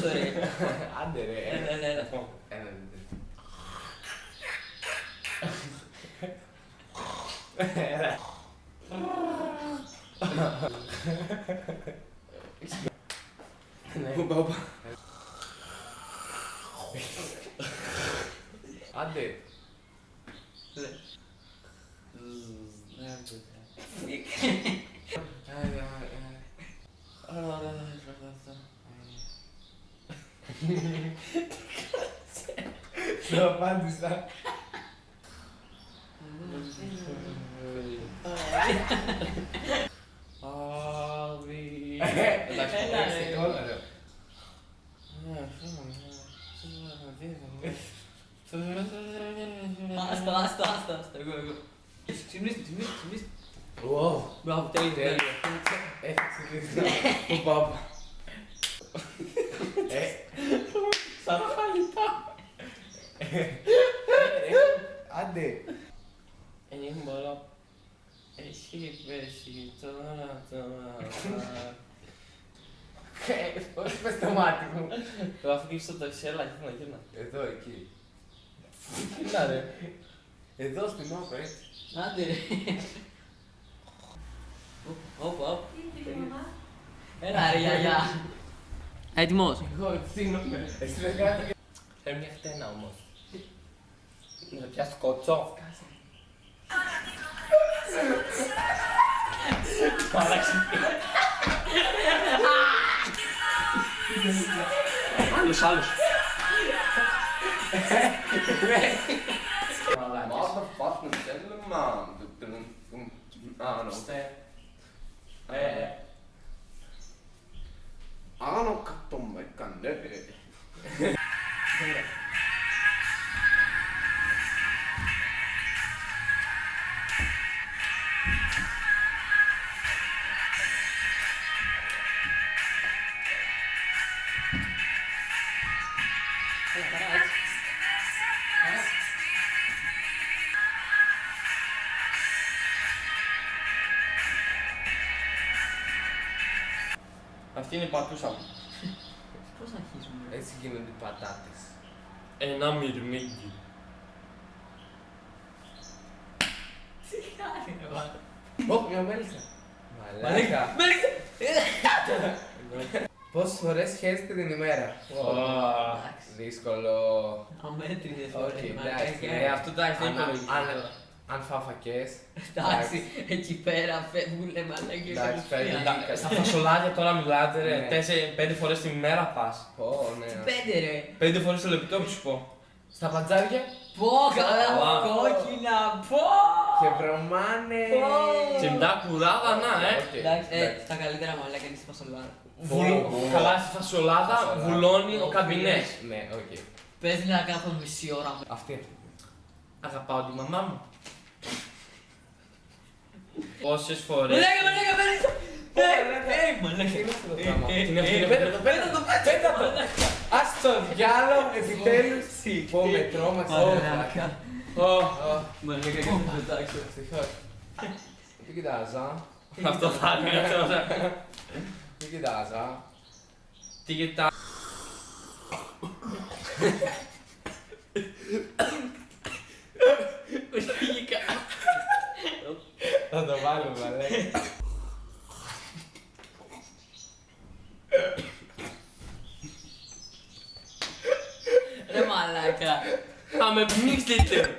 το ρε. Άντε ρε. Έλα. Έλα. Όπα. Άντε. Στο απάντησα. Εντάξει, όλα λέω. Άστα, εγώ. Ξυπνήστε. Wow. Μπράβο, τέλειο. Έφτιαξε την πάπα. Σαν χαλιτά. Άντε. Δεν μπορώ. Έχει πέσει τώρα. Όχι πες το μάτι μου. Το αφήκεις στο ταξί, έλα, γύρνα. Εδώ, εκεί. Κοίτα ρε. Εδώ στην όπα, έτσι. Άντε ρε. Όπα. Έλα ρε γιαγιά. Έτοιμος. Εγώ ευθύνομαι. Εσύ δεν κάνεις. Θέλω μια χτένα όμως. Να πιάσω κοτσό. Άλλος. Motherfucking gentleman. Ah, no. Άνω κάτω με έκανε. Αυτή είναι η πατούσα μου. Πώς να αρχίσουμε ρε. Έτσι γίνονται οι πατάτες. Ένα μυρμήγκι. Τι κάνει ρε μάνα. Ω, μια μέλισσα. Μαλάκα. Πόσες φορές χαίρεστε την ημέρα? Εντάξει. Δύσκολο. Αμέτρητες Οκ, φορές. εντάξει. Αυτό εντάξει δεν είναι Αν φάω φακές. Εντάξει, εκεί πέρα φεύγουνε μαλάκι. Εντάξει, φεύγουν. Στα φασολάδια τώρα μιλάτε ρε, Ναι. 4-5 φορές τη μέρα πας. Πω, ναι. Πέντε ρε. 5 φορές το λεπτό που σου πω. Στα παντζάρια. Πω, καλά, Wow. κόκκινα, πω. Και βρωμάνε. Πω. Και μετά κουράδα να Οκ, Εντάξει, εντάξει. τα καλύτερα μαλάκα είναι στη φασολάδα. Καλά στη φασολάδα Φασολάδα. βουλώνει ο καμπινές. Ναι, οκ. Πες να κάθομαι μισή ώρα. Αυτή. Αγαπάω τη μαμά μου. Πόσες φορές. Μαλάκα, μαλάκα. Μαλάκα. Τι είναι αυτό το πράγμα? ε, Τι είναι αυτό? ε, Πέτα το, πέτα το, πέτα το. Ας το διάλο, επιτέλους. Πω, με τρόμαξε. Μαλάκα. Μαλάκα, και θα πετάξω. Ευτυχώς. Τι κοιτάζα. Αυτό θα είναι τώρα. Τι κοιτάζα. Τι κοιτά. Ορίγηκα. Θα το βάλω, μαλάκα. Ρε μαλάκα. Θα με πνίξετε.